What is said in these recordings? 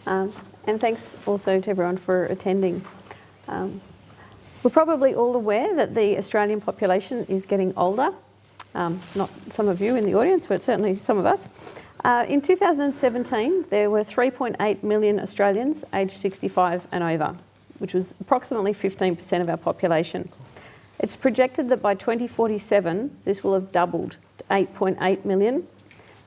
And thanks also to everyone for attending. We're probably all aware that the Australian population is getting older. Not some of you in the audience, but certainly some of us. In 2017, there were 3.8 million Australians aged 65 and over, which was approximately 15% of our population. It's projected that by 2047, this will have doubled to 8.8 million,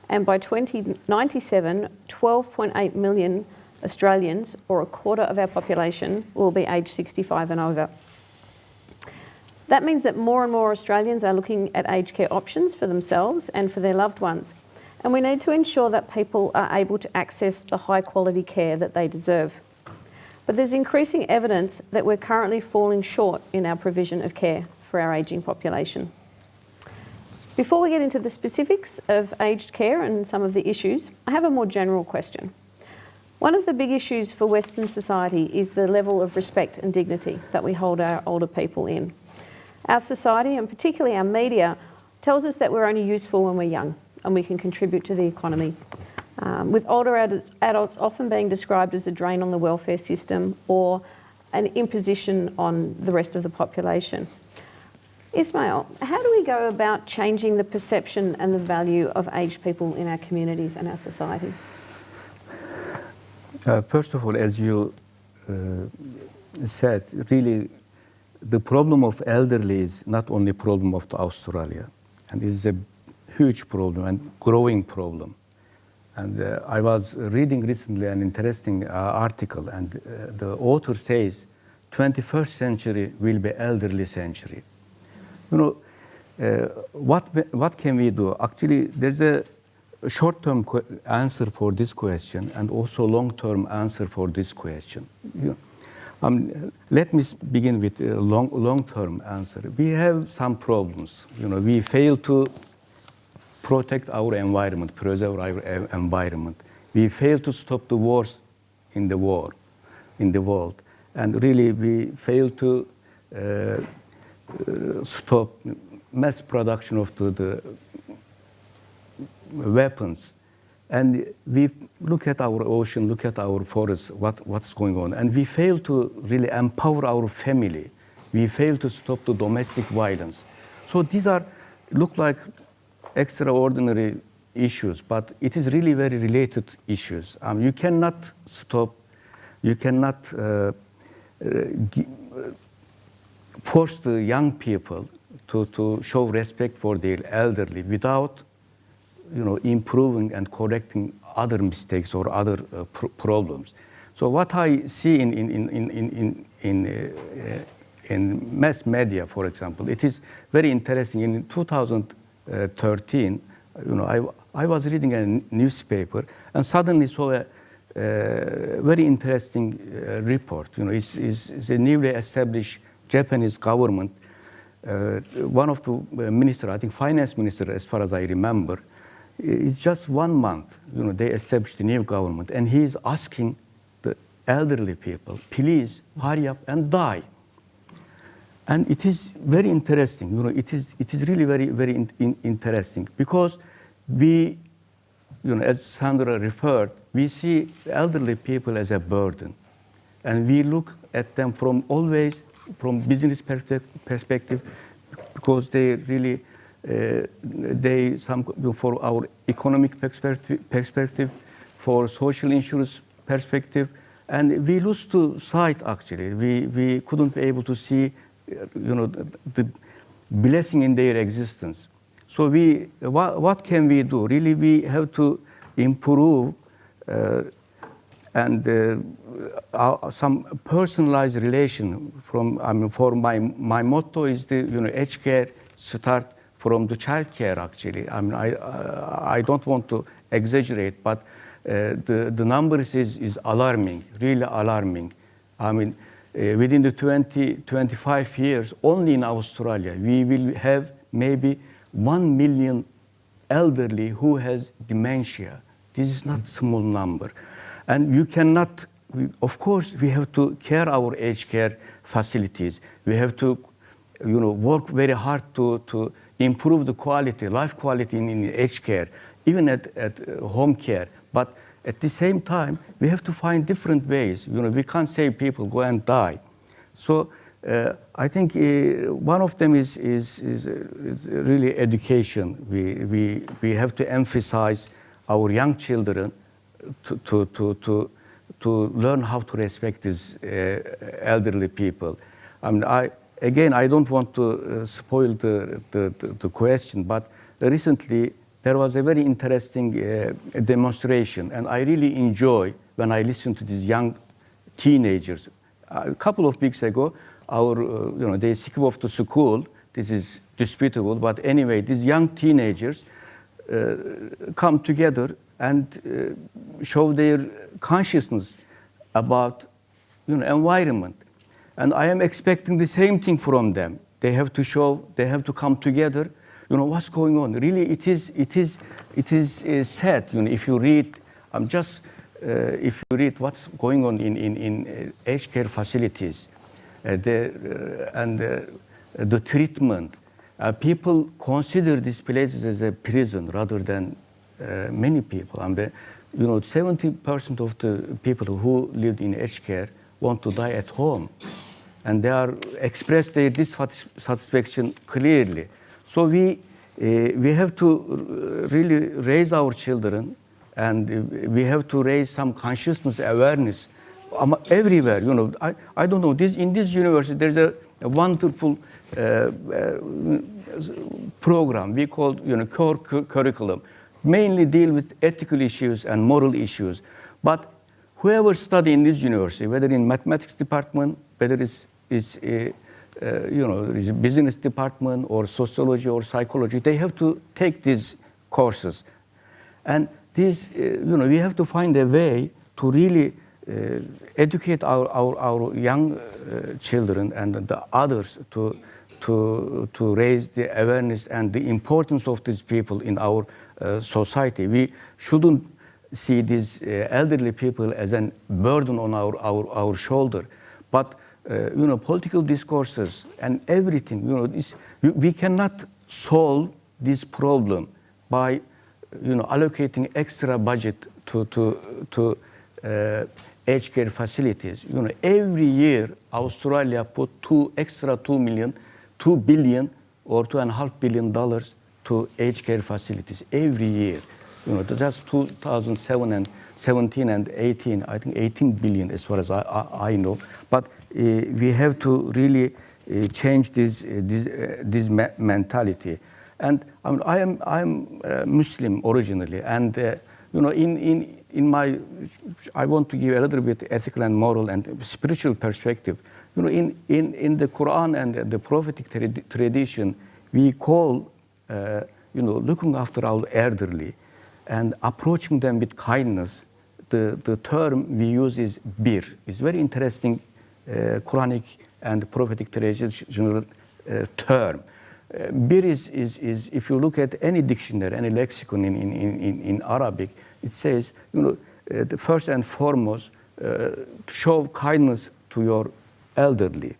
and by 2097, 12.8 million Australians, or a quarter of our population, will be aged 65 and over. That means that more and more Australians are looking at aged care options for themselves and for their loved ones. And we need to ensure that people are able to access the high quality care that they deserve. But there's increasing evidence that we're currently falling short in our provision of care for our ageing population. Before we get into the specifics of aged care and some of the issues, I have a more general question. One of the big issues for Western society is the level of respect and dignity that we hold our older people in. Our society, and particularly our media, tells us that we're only useful when we're young and we can contribute to the economy. With older adults often being described as a drain on the welfare system or an imposition on the rest of the population. Ismail, how do we go about changing the perception and the value of aged people in our communities and our society? First of all, as you said, really the problem of elderly is not only a problem of Australia, and it is a huge problem and growing problem. And I was reading recently an interesting article, and the author says 21st century will be elderly century. You know, what can we do? Actually, there's a short-term answer for this question and also long-term answer for this question. Let me begin with a long-term answer. We have some problems. You know, we fail to protect our environment, preserve our environment. We fail to stop the wars in the world, and really we fail to stop mass production of the weapons. And we look at our ocean, look at our forests, what's going on, and we fail to really empower our family. We fail to stop the domestic violence. So these look like extraordinary issues, but it is really very related issues. You cannot stop, you cannot force the young people to show respect for their elderly without, you know, improving and correcting other mistakes or other problems. So what I see in mass media, for example, it is very interesting. In 2013, you know, I was reading a newspaper and suddenly saw a very interesting report. You know, it's a newly established Japanese government. One of the minister, I think finance minister, as far as I remember, it's just 1 month, you know, they established a new government, and he is asking the elderly people, please hurry up and die. And it is very interesting, you know, it is really very interesting, because we, you know, as Sandra referred, we see elderly people as a burden, and we look at them always from business perspective, because they really for our economic perspective, for social insurance perspective, and we lose to sight. Actually, we couldn't be able to see, you know, the blessing in their existence. So what can we do? Really, we have to improve and some personalized relation from. I mean, for my motto is aged care start from the child care. Actually, I mean, I don't want to exaggerate, but the numbers is alarming, really alarming. I mean, within the 25 years, only in Australia, we will have maybe 1 million elderly who has dementia. This is not a small number. And you cannot, of course, we have to care our aged care facilities. We have to, work very hard to improve the quality, life quality in aged care, even at home care. But at the same time, we have to find different ways. We can't say people go and die. So I think one of them is really education. We have to emphasize our young children to learn how to respect these elderly people. I mean, I don't want to spoil the question, but recently there was a very interesting demonstration, and I really enjoy when I listen to these young teenagers. A couple of weeks ago, they skip off to school. This is disputable, but anyway, these young teenagers come together and show their consciousness about environment. And I am expecting the same thing from them. They have to come together. What's going on? Really, it is sad. If you read, if you read what's going on in aged care facilities, and the treatment, people consider these places as a prison rather than many people. 70% of the people who lived in aged care want to die at home, and they are express their dissatisfaction clearly. So we have to really raise our children, and we have to raise some consciousness, awareness everywhere. I don't know. In this university, there's a wonderful program we call core curriculum, mainly deal with ethical issues and moral issues. But whoever study in this university, whether in mathematics department, whether it's business department or sociology or psychology, they have to take these courses. And this, we have to find a way to really educate our young children and the others to raise the awareness and the importance of these people in our society. We shouldn't see these elderly people as a burden on our shoulder, but political discourses and everything. We cannot solve this problem by allocating extra budget to aged care facilities. Every year Australia put $2 billion or $2.5 billion to aged care facilities every year. Just 2007 and 17 and 18, I think 18 billion as far as I know. But we have to really change this mentality. And I'm Muslim originally, and in my, I want to give a little bit ethical and moral and spiritual perspective. In the Quran and the prophetic tradition, we call looking after our elderly and approaching them with kindness. The term we use is bir. It's very interesting Quranic and prophetic traditional term. Bir is if you look at any dictionary, any lexicon in Arabic, it says, the first and foremost, show kindness to your elderly.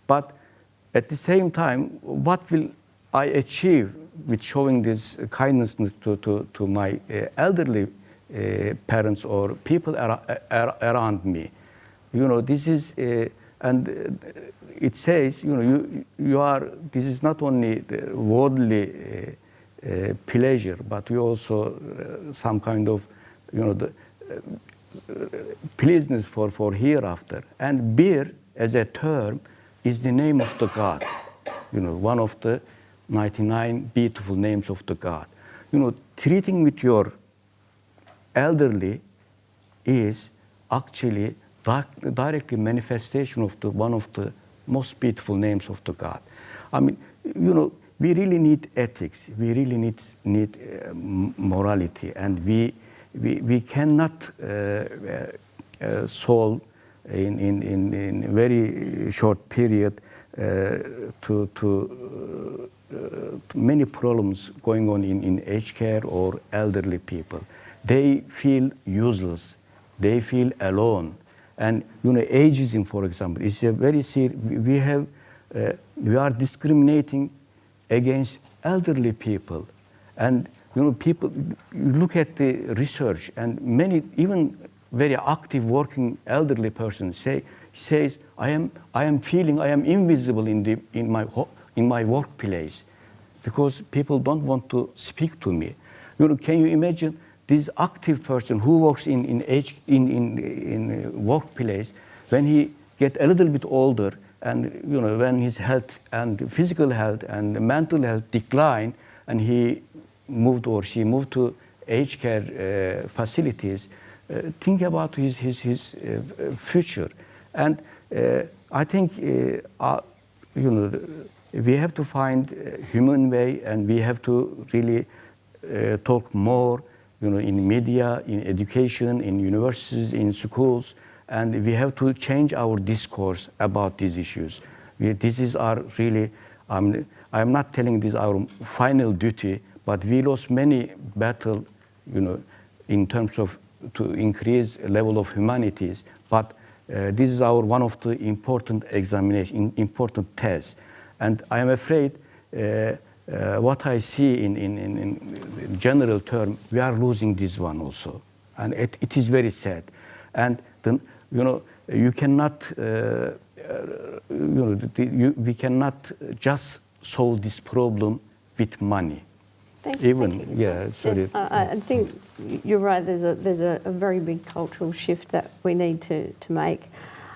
But at the same time, what will I achieve with showing this kindness to my elderly parents or people around me? This is, and it says, you are, this is not only the worldly pleasure, but you also some kind of, the pleasantness for hereafter. And bir, as a term, is the name of the God. One of the 99 beautiful names of the God. Treating with your elderly is actually directly manifestation of one of the most beautiful names of the God. We really need ethics. We really need morality, and we cannot solve in very short period to many problems going on in aged care or elderly people. They feel useless. They feel alone. And ageism, for example, is a very serious. We are discriminating against elderly people, and people, you look at the research, and many, even very active working elderly persons says, I am feeling I am invisible in my workplace, because people don't want to speak to me. Can you imagine this active person who works in workplace, when he get a little bit older, and when his health and physical health and mental health decline, and he moved or she moved to aged care facilities, think about his future. And I think we have to find a human way, and we have to really talk more, in media, in education, in universities, in schools, and we have to change our discourse about these issues. This is our really, I'm not telling this our final duty, but we lost many battles, in terms of to increase level of humanities. But this is our one of the important examination, important tests. And I am afraid what I see in general term, we are losing this one also, and it is very sad. And then you cannot, we cannot just solve this problem with money. Thank you. Even thank you. yeah, sorry. Yes, I think you're right. There's a very big cultural shift that we need to make.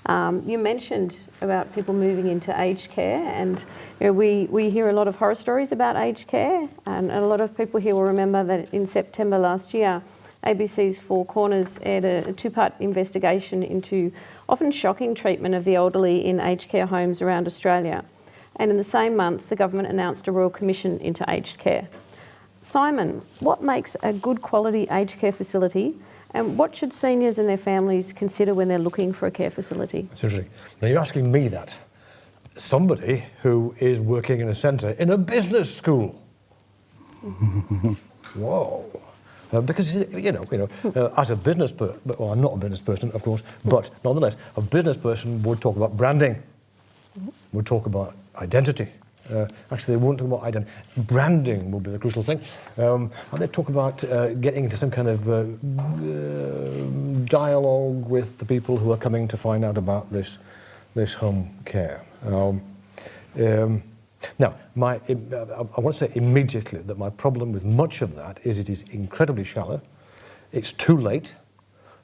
You mentioned about people moving into aged care, and we hear a lot of horror stories about aged care, and a lot of people here will remember that in September last year, ABC's Four Corners aired a two-part investigation into often shocking treatment of the elderly in aged care homes around Australia. And in the same month, the government announced a Royal Commission into aged care. Simon, what makes a good quality aged care facility, and what should seniors and their families consider when they're looking for a care facility? That's interesting. Now you're asking me that. Somebody who is working in a centre in a business school. Whoa. Because, as a business person, well, I'm not a business person, of course, but nonetheless, a business person would talk about branding, would talk about identity. Actually, they won't talk about identity. Branding will be the crucial thing. And they talk about getting into some kind of dialogue with the people who are coming to find out about this home care. Now, I want to say immediately that my problem with much of that is it is incredibly shallow. It's too late,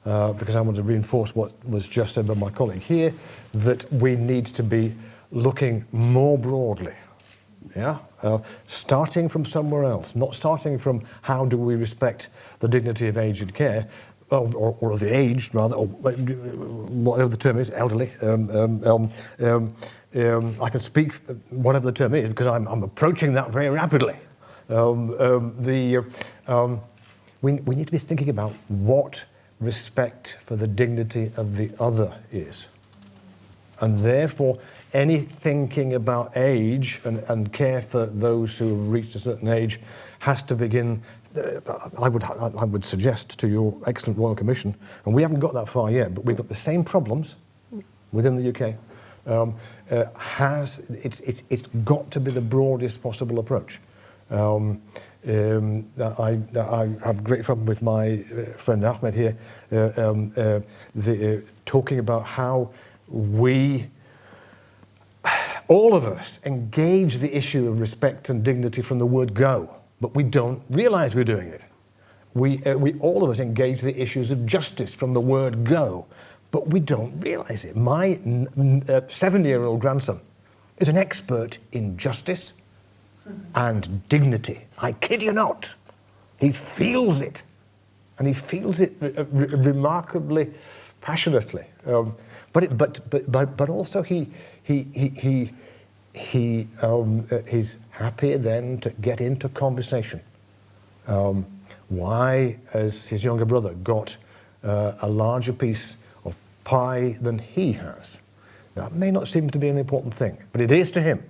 because I want to reinforce what was just said by my colleague here, that we need to be looking more broadly, starting from somewhere else, not starting from how do we respect the dignity of aged care, or the aged rather, or whatever the term is, elderly. I can speak whatever the term is because I'm approaching that very rapidly. We need to be thinking about what respect for the dignity of the other is, and therefore any thinking about age and care for those who have reached a certain age has to begin. I would suggest to your excellent Royal Commission, and we haven't got that far yet, but we've got the same problems within the UK. It's got to be the broadest possible approach. I have great fun with my friend Ahmed here, talking about how we, all of us, engage the issue of respect and dignity from the word go, but we don't realise we're doing it. We all of us engage the issues of justice from the word go, but we don't realise it. My 7-year-old grandson is an expert in justice and dignity. I kid you not. He feels it, and he feels it remarkably passionately. But also he's happy then to get into conversation. Why has his younger brother got a larger piece of pie than he has? That may not seem to be an important thing, but it is to him.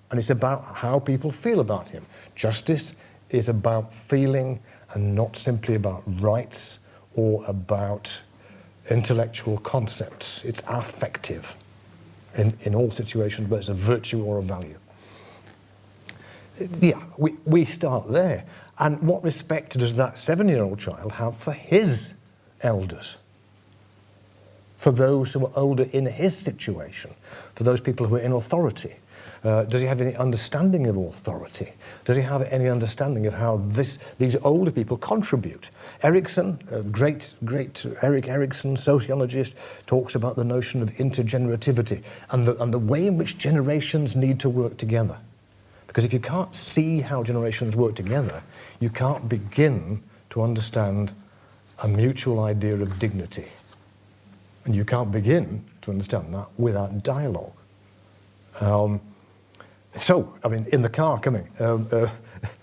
And it's about how people feel about him. Justice is about feeling and not simply about rights or about intellectual concepts. It's affective in all situations, but it's a virtue or a value. Yeah, we start there. And what respect does that 7-year-old child have for his elders? For those who are older in his situation? For those people who are in authority? Does he have any understanding of authority? Does he have any understanding of how these older people contribute? Erickson, great Erik Erikson, sociologist, talks about the notion of intergenerativity and the way in which generations need to work together. Because if you can't see how generations work together, you can't begin to understand a mutual idea of dignity. And you can't begin to understand that without dialogue. So, I mean, in the car coming,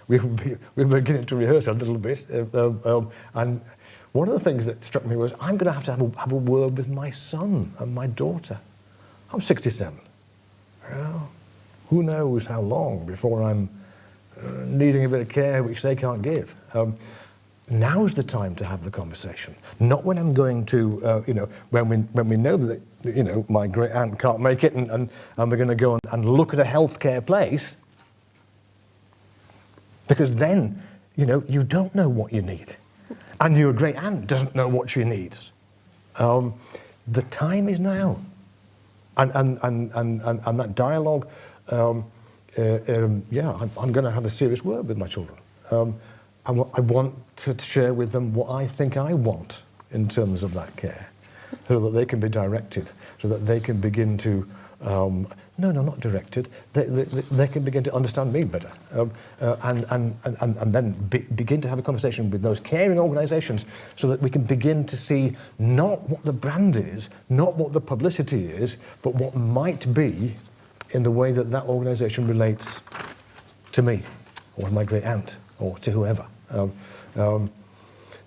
we were beginning to rehearse a little bit, and one of the things that struck me was I'm going to have a word with my son and my daughter. I'm 67. Well, who knows how long before I'm needing a bit of care which they can't give. Now's the time to have the conversation, not when I'm going to, when we know that, my great aunt can't make it and we're going to go and look at a healthcare place, because then, you don't know what you need, and your great aunt doesn't know what she needs. The time is now, and that dialogue. I'm going to have a serious word with my children. I want to share with them what I think I want in terms of that care, so that they can be directed, so that they can begin to, not directed, they can begin to understand me better, and then begin to have a conversation with those caring organisations, so that we can begin to see not what the brand is, not what the publicity is, but what might be in the way that organisation relates to me, or my great aunt, or to whoever.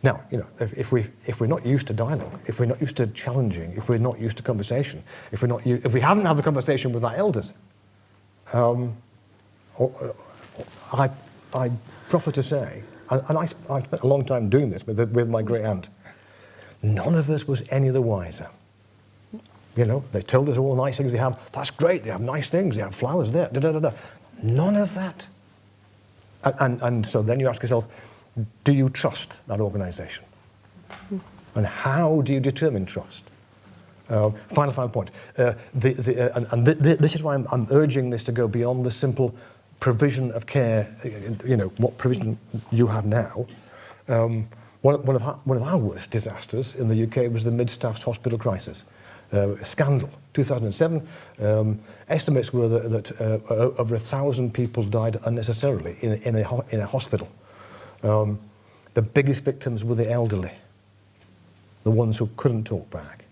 Now, if we're not used to dialogue, if we're not used to challenging, if we're not used to conversation, if we haven't had the conversation with our elders, I proffer to say, and I spent a long time doing this with my great aunt, none of us was any the wiser. They told us all the nice things they have. That's great, they have nice things, they have flowers there, None of that. And so then you ask yourself, do you trust that organisation? And how do you determine trust? Final point. This is why I'm urging this to go beyond the simple provision of care, what provision you have now. One of our worst disasters in the UK was the Mid-Staffs Hospital crisis. A scandal. 2007, estimates were that over 1,000 people died unnecessarily in a hospital. The biggest victims were the elderly, the ones who couldn't talk back.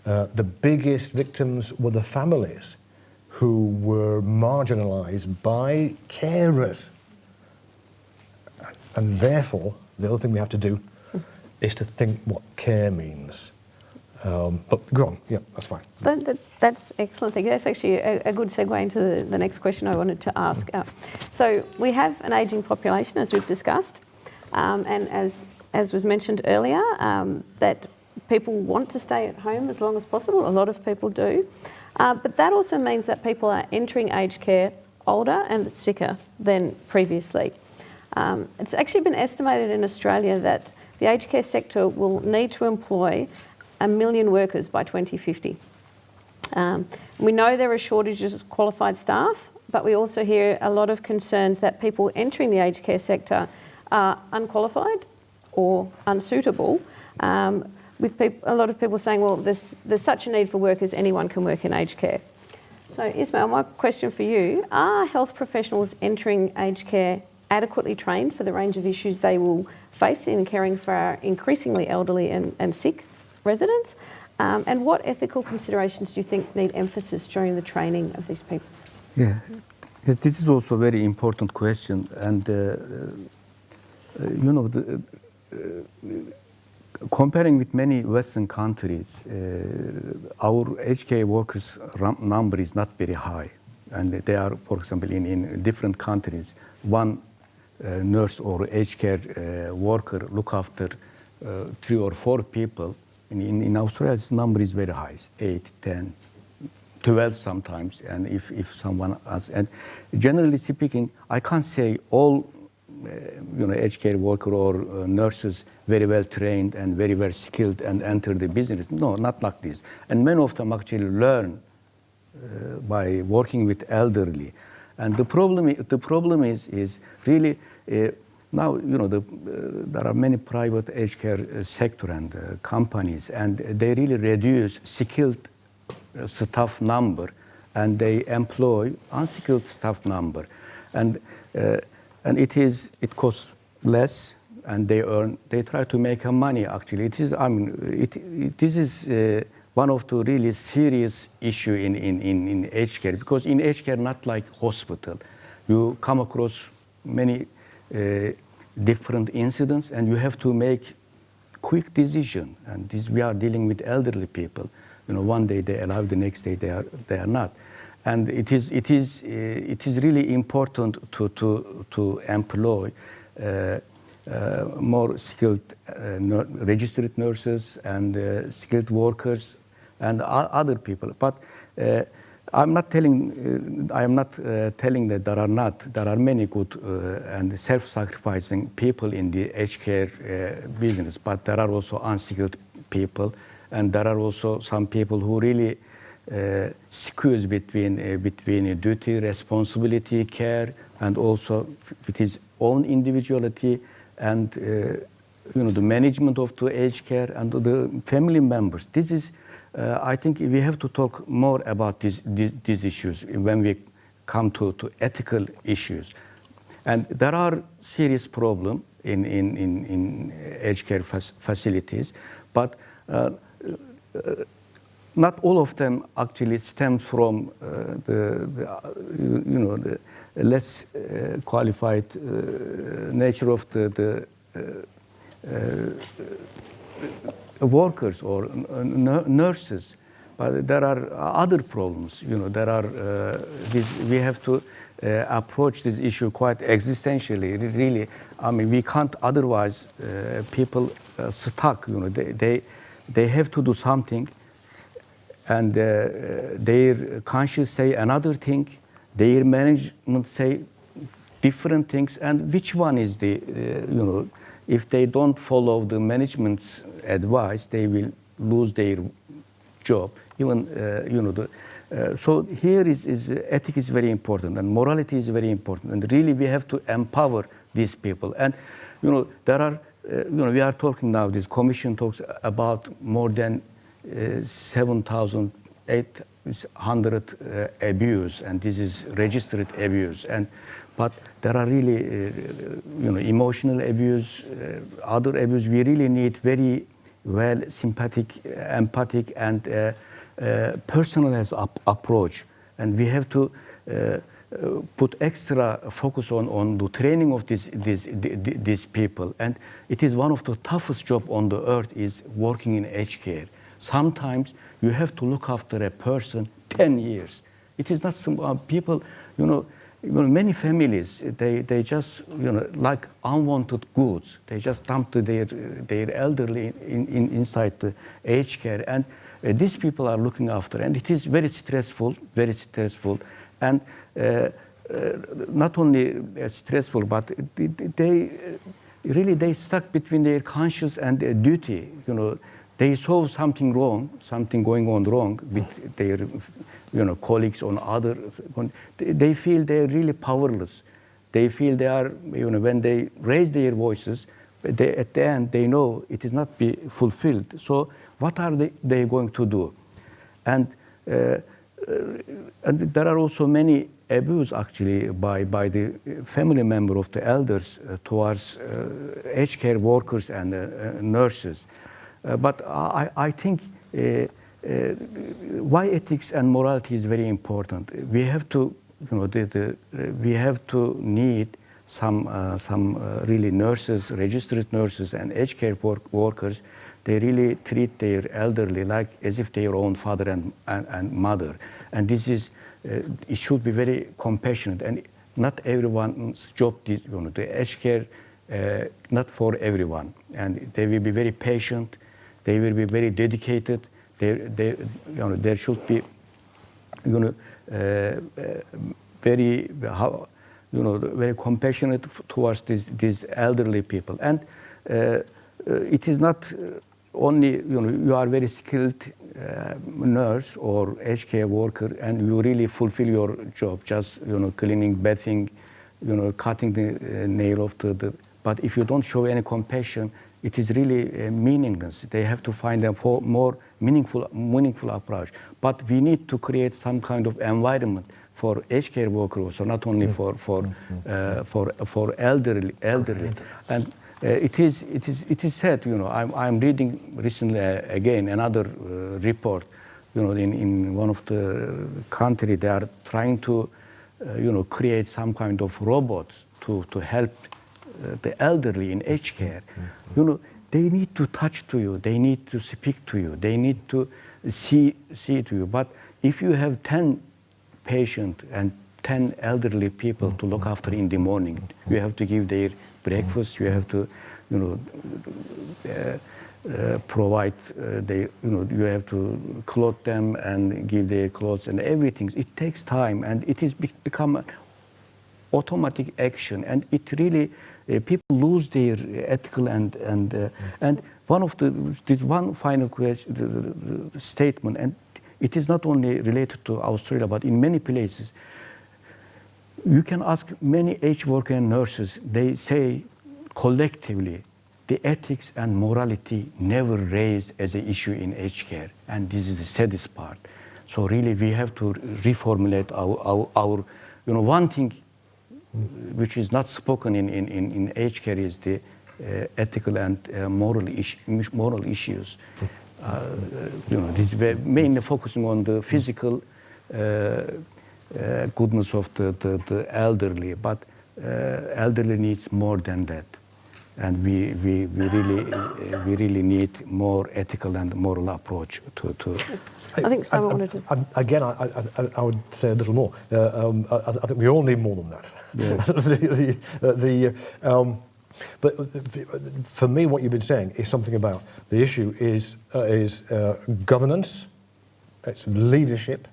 The biggest victims were the families who were marginalised by carers. And therefore, the other thing we have to do is to think what care means. But go on, yeah, that's fine. That's excellent. That's actually a good segue into the next question I wanted to ask. So we have an ageing population, as we've discussed, and as was mentioned earlier, that people want to stay at home as long as possible. A lot of people do. But that also means that people are entering aged care older and sicker than previously. It's actually been estimated in Australia that the aged care sector will need to employ 1 million workers by 2050. We know there are shortages of qualified staff, but we also hear a lot of concerns that people entering the aged care sector are unqualified or unsuitable, with a lot of people saying, well, there's such a need for workers, anyone can work in aged care. So Ismail, my question for you, are health professionals entering aged care adequately trained for the range of issues they will face in caring for our increasingly elderly and sick residents? And what ethical considerations do you think need emphasis during the training of these people? Yeah, yes, this is also a very important question. And, comparing with many Western countries, our aged care workers number is not very high. And they are, for example, in different countries, one nurse or aged care worker look after 3 or 4 people. In Australia, this number is very high, 8, 10, 12 sometimes, and if someone has, and generally speaking, I can't say all aged care worker or nurses very well trained and very well skilled and enter the business. No, not like this. And many of them actually learn by working with elderly. And the problem is really now there are many private aged care sector and companies, and they really reduce skilled staff number, and they employ unskilled staff number, and it costs less, and they try to make money. Actually, this is one of the really serious issue in aged care, because in aged care, not like hospital, you come across many different incidents, and you have to make quick decision. And we are dealing with elderly people. One day they are alive, the next day they are not. And it is really important to employ more skilled registered nurses and skilled workers and other people. But I am not telling that there are many good and self-sacrificing people in the aged care business, but there are also unskilled people, and there are also some people who really skews between duty, responsibility, care, and also with his own individuality, and the management of the aged care and the family members. This is, I think, we have to talk more about these issues when we come to ethical issues. And there are serious problems in aged care facilities, but not all of them actually stem from the less qualified nature of the workers or nurses, but there are other problems. There are we have to approach this issue quite existentially. Really, we can't otherwise. People stuck. They have to do something, and their conscience say another thing, their management say different things, and which one is the if they don't follow the management's advice, they will lose their job. Even so here is ethics is very important, and morality is very important, and really we have to empower these people. And there are we are talking now, this commission talks about more than 7,800 abuse, and this is registered abuse. But there are really emotional abuse, other abuse. We really need very well sympathetic, empathic, and personalized approach, and we have to put extra focus on the training of these people. And it is one of the toughest job on the earth is working in aged care. Sometimes you have to look after a person 10 years. It is not some people, many families, they just, like unwanted goods. They just dump their elderly inside the aged care. And these people are looking after, and it is very stressful, and not only stressful, but they stuck between their conscience and their duty. They saw something wrong, something going on wrong with their, colleagues on other. They feel they are really powerless. They feel they are, when they raise their voices, at the end they know it is not be fulfilled. So what are they going to do? And there are also many abuse actually by the family member of the elders towards aged care workers and nurses. But I think why ethics and morality is very important. We have to, we have to need some really nurses, registered nurses, and aged care workers. They really treat their elderly like as if their own father and mother. And this is, it should be very compassionate. And not everyone's job, the aged care, not for everyone. And they will be very patient. They will be very dedicated. There should be, very very compassionate towards these elderly people. And it is not only, you are very skilled nurse or aged care worker, and you really fulfill your job, just, cleaning, bathing, cutting the nail of the. But if you don't show any compassion, it is really meaningless. They have to find a more meaningful approach. But we need to create some kind of environment for aged care workers, so not only for elderly. And it is said, I'm reading recently again another report, in one of the country they are trying to, create some kind of robots to help the elderly in aged care. They need to touch to you, they need to speak to you, they need to see to you. But if you have 10 patients and 10 elderly people to look after in the morning, you have to give their breakfast, you have to, provide you have to clothe them and give their clothes and everything. It takes time, and it is become an automatic action, and it really people lose their ethical and one of this one final question, the statement, and it is not only related to Australia, but in many places. You can ask many aged workers and nurses, they say collectively, the ethics and morality never raised as an issue in aged care, and this is the saddest part. So really we have to reformulate our one thing which is not spoken in aged care is the ethical and moral issues. This mainly focusing on the physical goodness of the elderly, but elderly needs more than that, and we really need more ethical and moral approach to. I think someone wanted to. Again, I would say a little more. I think we all need more than that. Yes. But for me, what you've been saying is something about the issue is governance, it's leadership,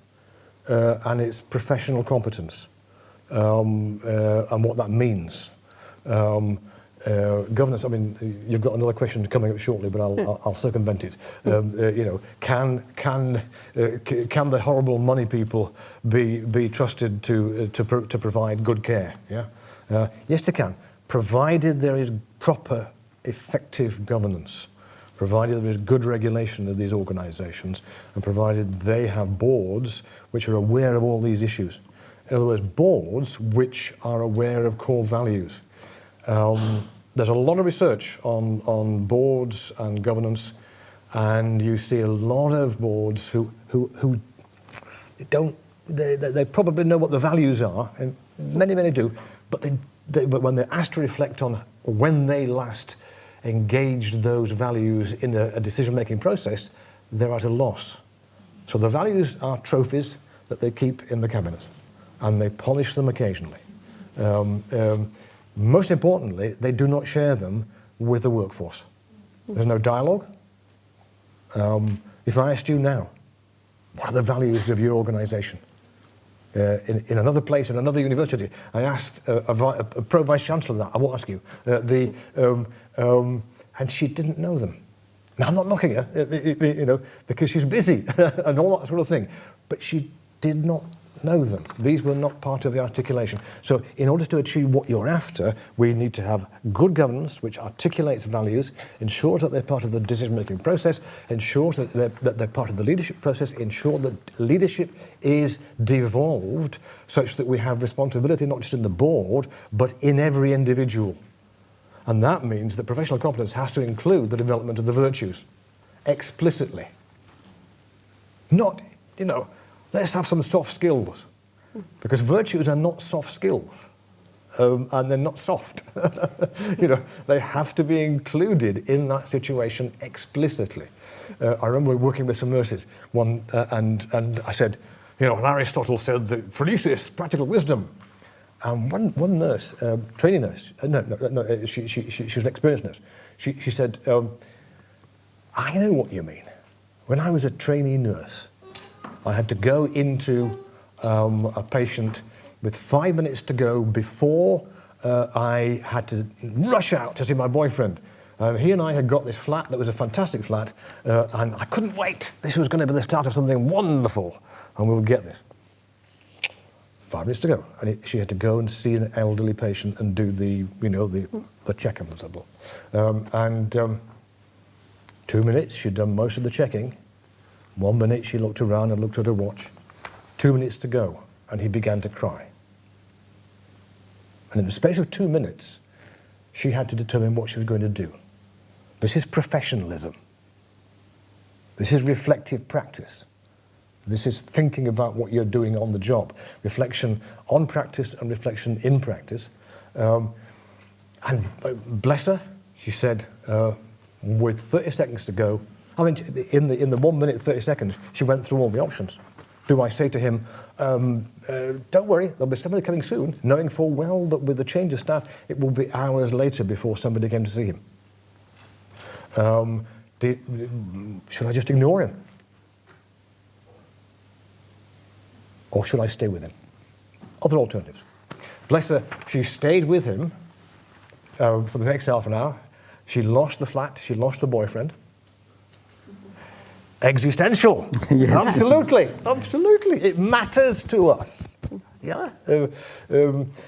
and it's professional competence, and what that means. Governance. I mean, you've got another question coming up shortly, but I'll circumvent it. Can the horrible money people be trusted to provide good care? Yeah. Yes, they can, provided there is proper, effective governance, provided there is good regulation of these organisations, and provided they have boards which are aware of all these issues. In other words, boards which are aware of core values. There's a lot of research on boards and governance, and you see a lot of boards who don't, they probably know what the values are, and many do, but but when they're asked to reflect on when they last engaged those values in a decision-making process, they're at a loss. So the values are trophies that they keep in the cabinet, and they polish them occasionally. Most importantly, they do not share them with the workforce. There's no dialogue. If I asked you now, what are the values of your organisation? In another place, in another university, I asked a pro Vice-Chancellor that, I won't ask you, and she didn't know them. Now, I'm not knocking her, because she's busy and all that sort of thing, but she did not know them. These were not part of the articulation. So in order to achieve what you're after, we need to have good governance which articulates values, ensures that they're part of the decision-making process, ensures that they're part of the leadership process, ensure that leadership is devolved such that we have responsibility not just in the board, but in every individual. And that means that professional competence has to include the development of the virtues, explicitly. Not, let's have some soft skills, because virtues are not soft skills, and they're not soft. They have to be included in that situation explicitly. I remember working with some nurses, and I said, Aristotle said that phronesis, practical wisdom. And one nurse, training nurse, she was an experienced nurse. She said, I know what you mean. When I was a trainee nurse, I had to go into a patient with 5 minutes to go before I had to rush out to see my boyfriend. He and I had got this flat that was a fantastic flat, and I couldn't wait. This was going to be the start of something wonderful, and we would get this. 5 minutes to go, and she had to go and see an elderly patient and do the checkup and so forth. 2 minutes, she'd done most of the checking. 1 minute, she looked around and looked at her watch. 2 minutes to go, and he began to cry. And in the space of 2 minutes, she had to determine what she was going to do. This is professionalism. This is reflective practice. This is thinking about what you're doing on the job. Reflection on practice and reflection in practice. And bless her, she said, with 30 seconds to go, I mean, in the 1 minute, 30 seconds, she went through all the options. Do I say to him, don't worry, there'll be somebody coming soon, knowing full well that with the change of staff, it will be hours later before somebody came to see him? Should I just ignore him? Or should I stay with him? Other alternatives. Bless her, she stayed with him for the next half an hour. She lost the flat, she lost the boyfriend. Existential. Yes. Absolutely, absolutely. It matters to us. Yeah.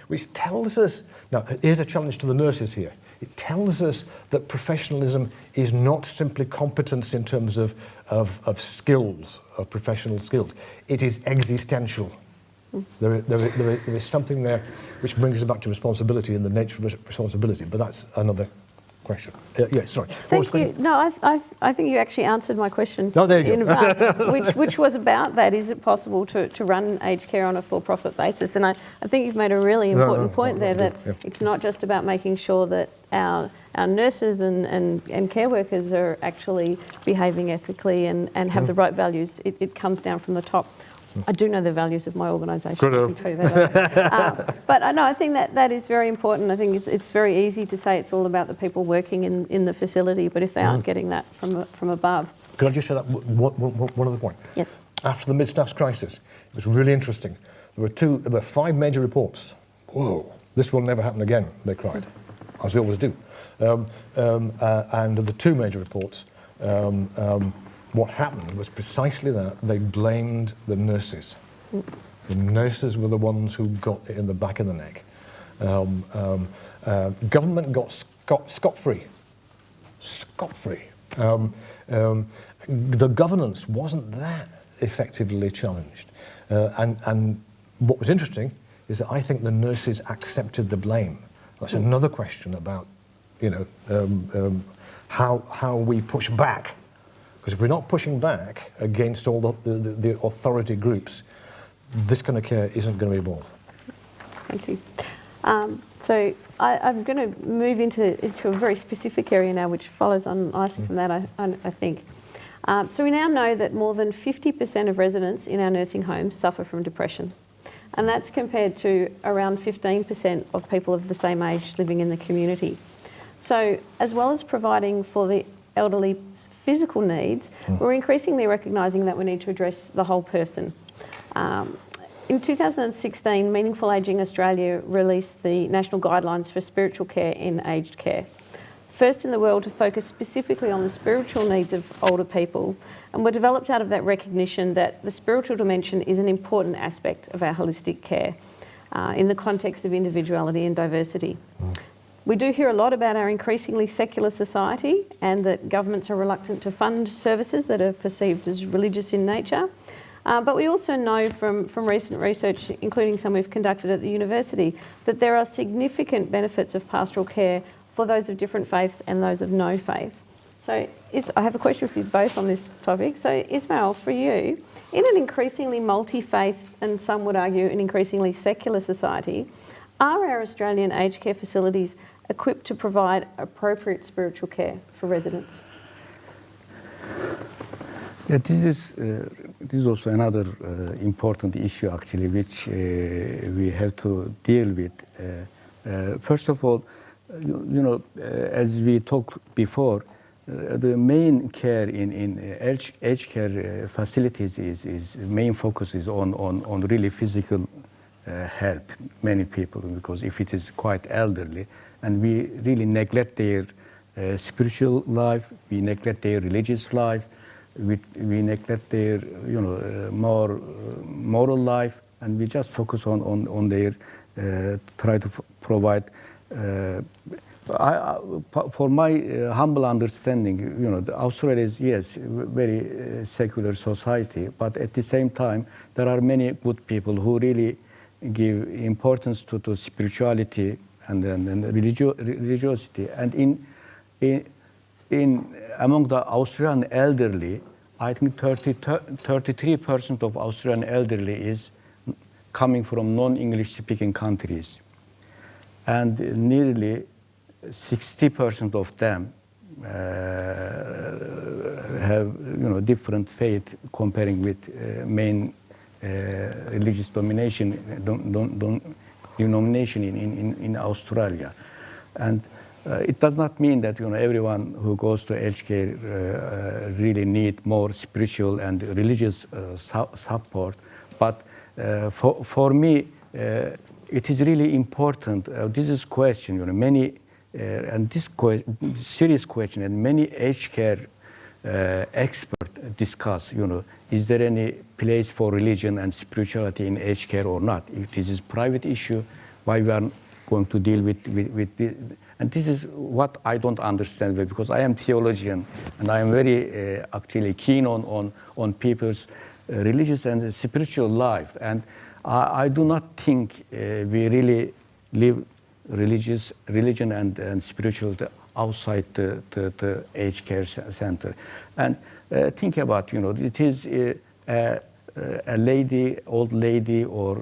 Which tells us, now here's a challenge to the nurses here. It tells us that professionalism is not simply competence in terms of skills, of professional skills. It is existential. There is something there which brings us back to responsibility and the nature of responsibility, but that's another question. Yes, sorry. Thank you. No, I think you actually answered my question Oh, there you in go. advance, which was about that. Is it possible to run aged care on a for-profit basis? And I think you've made a really important point there that it's not just about making sure that our nurses and care workers are actually behaving ethically and have the right values. It comes down from the top. I do know the values of my organisation. I can tell you that. But I know I think that is very important. I think it's very easy to say it's all about the people working in the facility, but if they aren't getting that from above. Could I just say that one other point? Yes. After the mid-staffs crisis, it was really interesting. There were 5 major reports. Whoa, this will never happen again, they cried, as they always do. And of the 2 major reports, what happened was precisely that. They blamed the nurses. The nurses were the ones who got it in the back of the neck. Government got scot-free. Scot-free. The governance wasn't that effectively challenged. And what was interesting is that I think the nurses accepted the blame. That's another question about, how we push back. Because if we're not pushing back against all the authority groups, this kind of care isn't going to evolve. Thank you. So I'm going to move into a very specific area now, which follows on nicely from that, I think. So we now know that more than 50% of residents in our nursing homes suffer from depression. And that's compared to around 15% of people of the same age living in the community. So as well as providing for the elderly's physical needs, we're increasingly recognising that we need to address the whole person. In 2016, Meaningful Ageing Australia released the National Guidelines for Spiritual Care in Aged Care. First in the world to focus specifically on the spiritual needs of older people, and were developed out of that recognition that the spiritual dimension is an important aspect of our holistic care in the context of individuality and diversity. We do hear a lot about our increasingly secular society and that governments are reluctant to fund services that are perceived as religious in nature. But we also know from recent research, including some we've conducted at the university, that there are significant benefits of pastoral care for those of different faiths and those of no faith. So I have a question for you both on this topic. So Ismail, for you, in an increasingly multi-faith and some would argue an increasingly secular society, are our Australian aged care facilities equipped to provide appropriate spiritual care for residents? Yeah, this is also another important issue actually, which we have to deal with. First of all, as we talked before, the main care in aged care facilities is main focus is on really physical help many people, because if it is quite elderly and we really neglect their spiritual life, we neglect their religious life, we neglect their more moral life, and we just focus on their try to provide. For my humble understanding, Australia is, yes, very secular society, but at the same time, there are many good people who really give importance to spirituality and religiosity. And in among the Australian elderly, I think 33% of Australian elderly is coming from non-English speaking countries, and nearly 60% of them have different faith comparing with main religious denomination in Australia. And it does not mean that everyone who goes to aged care really need more spiritual and religious support, but for me it is really important. This is question, many. And this serious question, and many aged care experts discuss, is there any place for religion and spirituality in aged care or not? If this is private issue, why we are going to deal with this? And this is what I don't understand, because I am theologian and I am very actually keen on people's religious and spiritual life. And I do not think we really live religion and spirituality outside the aged care center. And think about, it is a lady, old lady or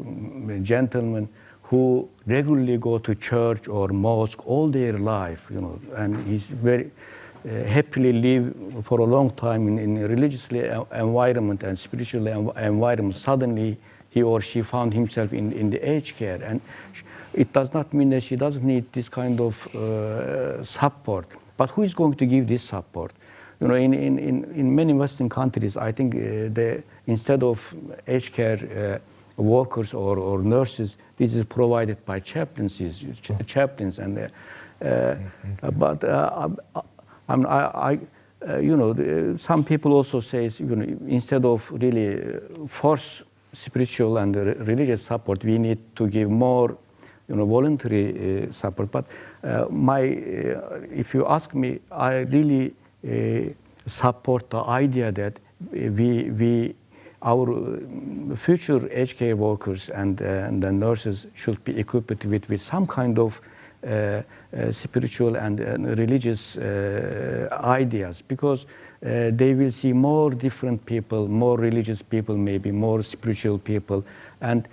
gentleman who regularly go to church or mosque all their life, and he's very happily live for a long time in a religiously environment and spiritual environment. Suddenly he or she found himself in the aged care, and it does not mean that she doesn't need this kind of support. But who is going to give this support? In many Western countries, I think instead of aged care workers or nurses, this is provided by chaplains. And but some people also say, instead of really force spiritual and religious support, we need to give more voluntary support. But if you ask me, I really support the idea that our future aged care workers and the nurses should be equipped with some kind of spiritual and religious ideas, because they will see more different people, more religious people, maybe more spiritual people. And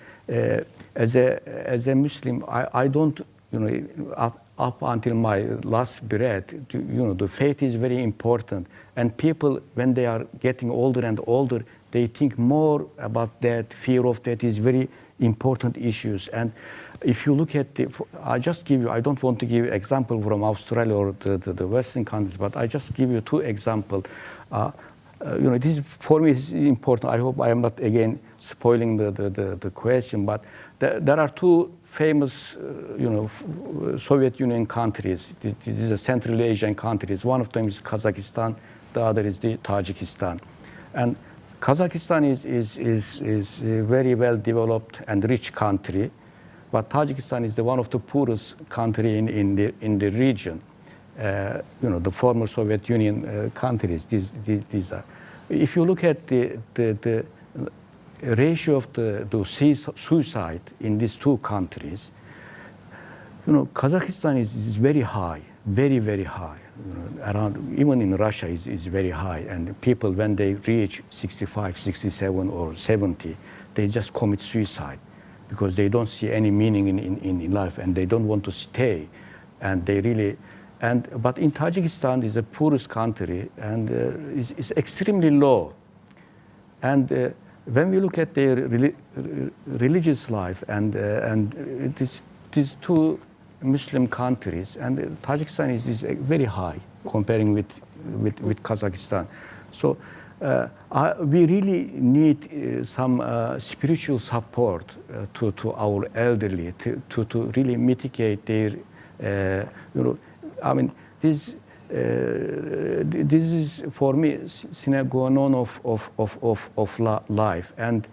as a Muslim, I don't, up until my last breath, the faith is very important. And people, when they are getting older and older, they think more about that. Fear of that is very important issues. And if you look at I don't want to give example from Australia or the Western countries, but I just give you two examples. This for me is important. I hope I am not again spoiling the question, but there are two famous, Soviet Union countries. This is a Central Asian countries. One of them is Kazakhstan, the other is the Tajikistan. And Kazakhstan is a very well developed and rich country, but Tajikistan is one of the poorest country in the region. The former Soviet Union countries. These are. If you look at the ratio of the suicide in these two countries, Kazakhstan is very high, very, very high. Around, even in Russia is very high. And people, when they reach 65, 67 or 70, they just commit suicide because they don't see any meaning in life and they don't want to stay. And they really, but in Tajikistan is the poorest country and is extremely low. And when we look at their religious life and these two Muslim countries, and Tajikistan is very high comparing with Kazakhstan. So we really need some spiritual support to our elderly to really mitigate their, I mean, this is for me sine qua non of life, and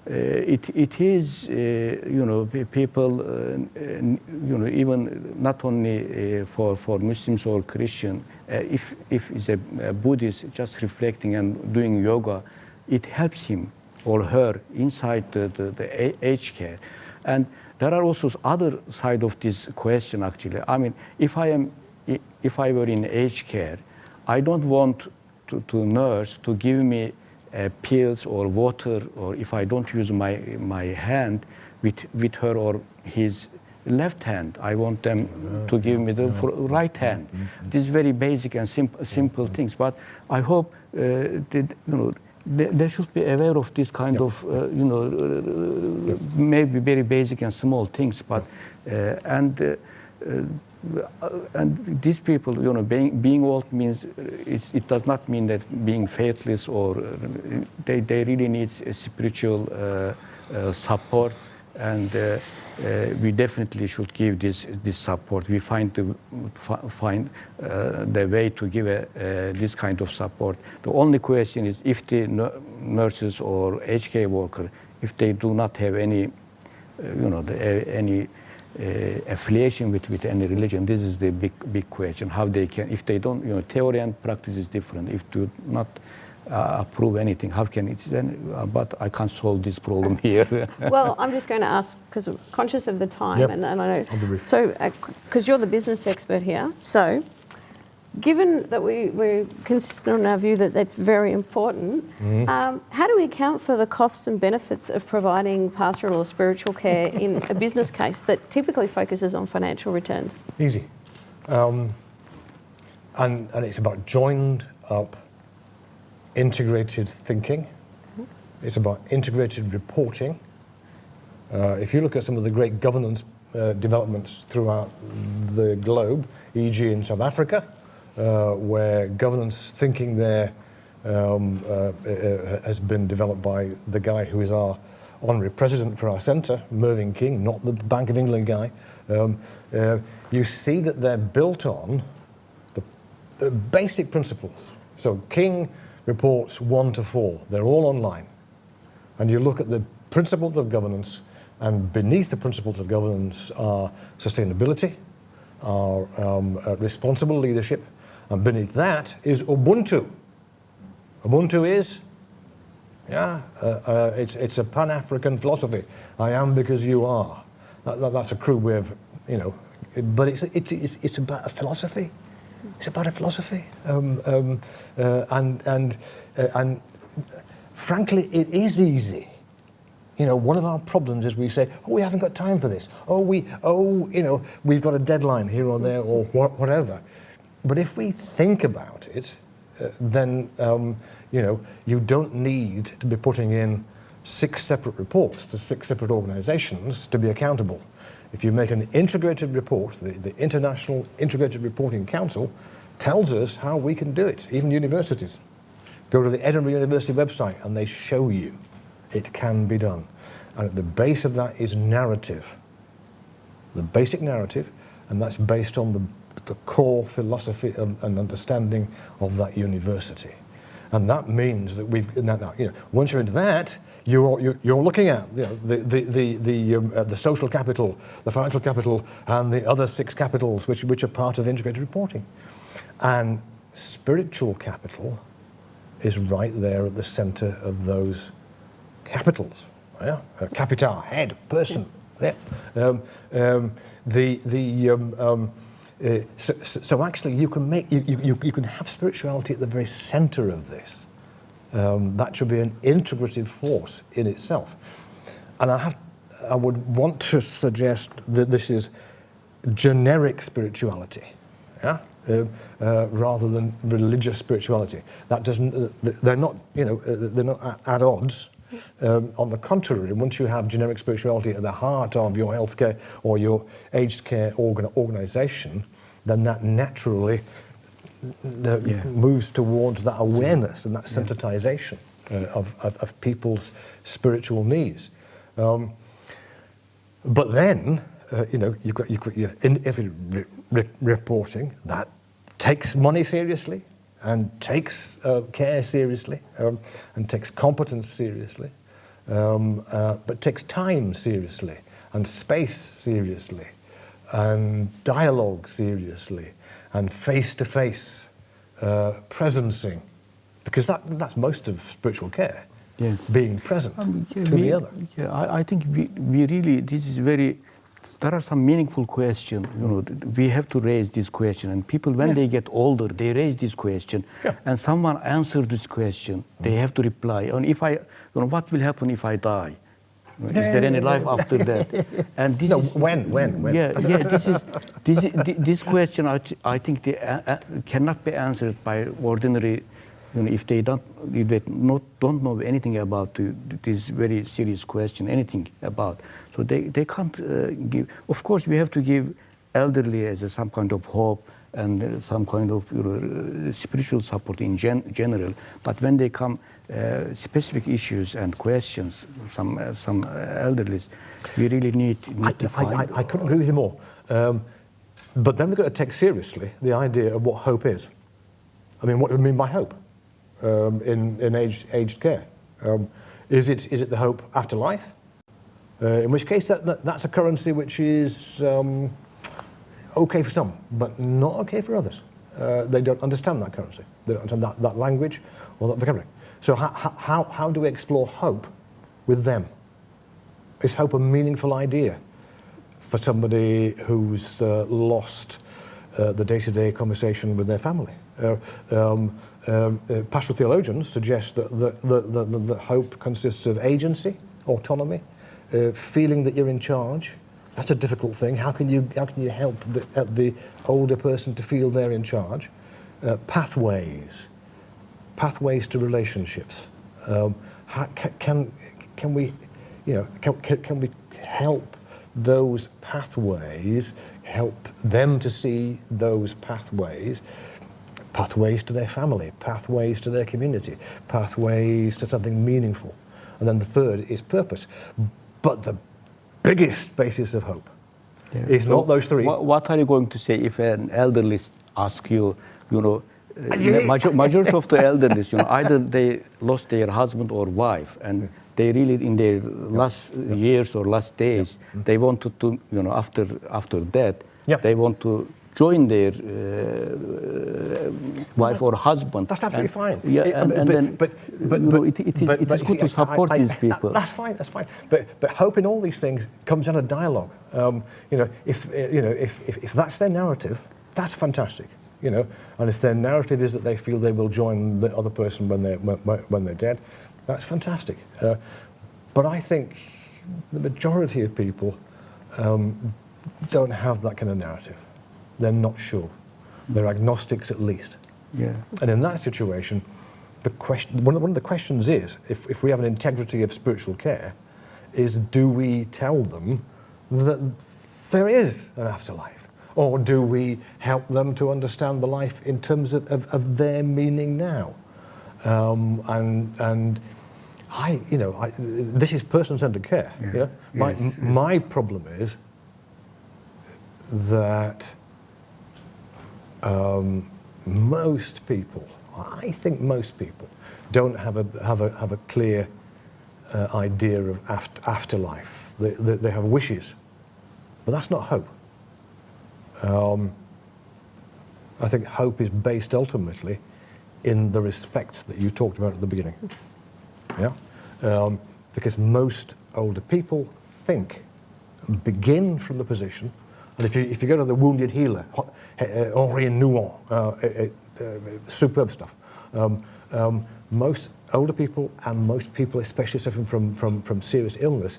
it is people even not only for Muslims or Christian, if it's a Buddhist just reflecting and doing yoga, it helps him or her inside the aged care. And there are also other side of this question actually. I mean, if I were in aged care, I don't want to nurse to give me pills or water, or if I don't use my hand with her or his left hand, I want them to give me the right hand. These very basic and simple things. But I hope that, they should be aware of this kind of maybe very basic and small things. But and these people, being old means it does not mean that being faithless, or they really need a spiritual support, and we definitely should give this support. We find the way to give this kind of support. The only question is if the nurses or aged care worker, if they do not have any, any affiliation with any religion, this is the big question. How they can, if they don't, theory and practice is different. If do not approve anything, how can it then? But I can't solve this problem here. Well, I'm just going to ask, because I'm conscious of the time, Yep. and I know. I'll be brief. So, because you're the business expert here, so given that we're consistent on our view that that's very important, how do we account for the costs and benefits of providing pastoral or spiritual care in a business case that typically focuses on financial returns? Easy. And it's about joined up integrated thinking. It's about integrated reporting. If you look at some of the great governance developments throughout the globe, e.g. in South Africa, where governance thinking there has been developed by the guy who is our honorary president for our centre, Mervyn King, not the Bank of England guy. You see that they're built on the basic principles. So King reports 1 to 4. They're all online. And you look at the principles of governance, and beneath the principles of governance are sustainability, are responsible leadership, and beneath that is Ubuntu. Ubuntu is, it's a Pan-African philosophy. I am because you are. That's a crude way of, but it's about a philosophy. It's about a philosophy, and frankly, it is easy. One of our problems is we say, "Oh, we haven't got time for this. We've got a deadline here or there or whatever." But if we think about it, then you don't need to be putting in 6 separate reports to 6 separate organisations to be accountable. If you make an integrated report, the International Integrated Reporting Council tells us how we can do it, even universities. Go to the Edinburgh University website and they show you it can be done. And at the base of that is narrative, the basic narrative, and that's based on the core philosophy and understanding of that university. And that means that once you're into that, you're looking at the social capital, the financial capital, and the other 6 capitals which are part of integrated reporting. And spiritual capital is right there at the centre of those capitals. Yeah, capita, head, person. Yeah. So actually, you can have spirituality at the very centre of this. That should be an integrative force in itself. And I would want to suggest that this is generic spirituality, rather than religious spirituality. That doesn't. They're not at odds. On the contrary, once you have generic spirituality at the heart of your healthcare or your aged care organisation, then that naturally moves towards that awareness and that sensitization of people's spiritual needs. But then, you've got your reporting that takes money seriously and takes care seriously and takes competence seriously, but takes time seriously and space seriously and dialogue seriously and face-to-face presencing, because that's most of spiritual care. Yes. Being present to the other. Yeah, I think we really, this is very, there are some meaningful questions, we have to raise this question, and people, when they get older, they raise this question, and someone answers this question, they have to reply, and if what will happen if I die? Is there any life after that? And this is when? Yeah, this question, I think cannot be answered by ordinary. If they don't know anything about this very serious question, anything about, so they can't give. Of course, we have to give elderly as some kind of hope and some kind of spiritual support in general. But when they come specific issues and questions, some elderlies, we really need to find. I couldn't agree with you more. But then we've got to take seriously the idea of what hope is. I mean, what do we mean by hope? In aged care, is it the hope after life? In which case that's a currency which is okay for some, but not okay for others. They don't understand that currency. They don't understand that language or that vocabulary. So how do we explore hope with them? Is hope a meaningful idea for somebody who's lost the day-to-day conversation with their family? Pastoral theologians suggest that hope consists of agency, autonomy, feeling that you're in charge. That's a difficult thing. How can you help the older person to feel they're in charge? Pathways to relationships. Can we help those pathways? Help them to see those pathways to their family, pathways to their community, pathways to something meaningful. And then the third is purpose. But the biggest basis of hope is not those three. What are you going to say if an elderly asks you, majority of the elderly, either they lost their husband or wife, and they really, in their last years or last days, they wanted to, after death, they want to join their wife or husband. That's absolutely fine. Yeah, it is good to support these people. That's fine. But hope in all these things comes out of dialogue. If that's their narrative, that's fantastic. And if their narrative is that they feel they will join the other person when they're dead, that's fantastic. But I think the majority of people don't have that kind of narrative. They're not sure. They're agnostics at least. Yeah. And in that situation, one of the questions is, if we have an integrity of spiritual care, is do we tell them that there is an afterlife? Or do we help them to understand the life in terms of their meaning now? This is person-centered care. Yeah. My problem is that most people, I think most people, don't have a clear idea of afterlife. They have wishes, but that's not hope. I think hope is based ultimately in the respect that you talked about at the beginning. Because most older people begin from the position, and if you go to the Wounded Healer, Henri Nouwen, superb stuff. Most older people and most people, especially suffering from serious illness,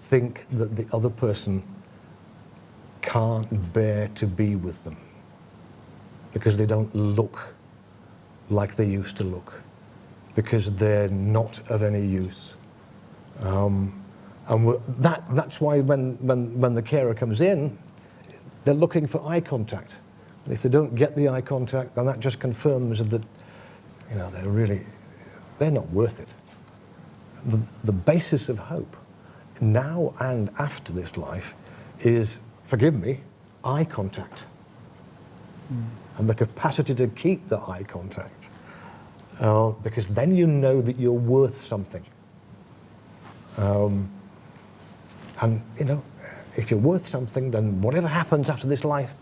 think that the other person can't bear to be with them because they don't look like they used to look, because they're not of any use. And that's why when the carer comes in, they're looking for eye contact If they don't get the eye contact, then that just confirms that, they're not worth it. The basis of hope, now and after this life, is, forgive me, eye contact. And the capacity to keep the eye contact. Because then you know that you're worth something. And, if you're worth something, then whatever happens after this life,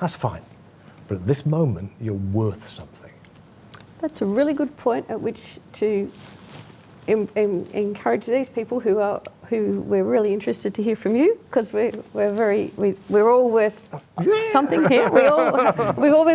that's fine. But at this moment, you're worth something. That's a really good point at which to encourage these people who we're really interested to hear from you, because we're all worth something here. We've all been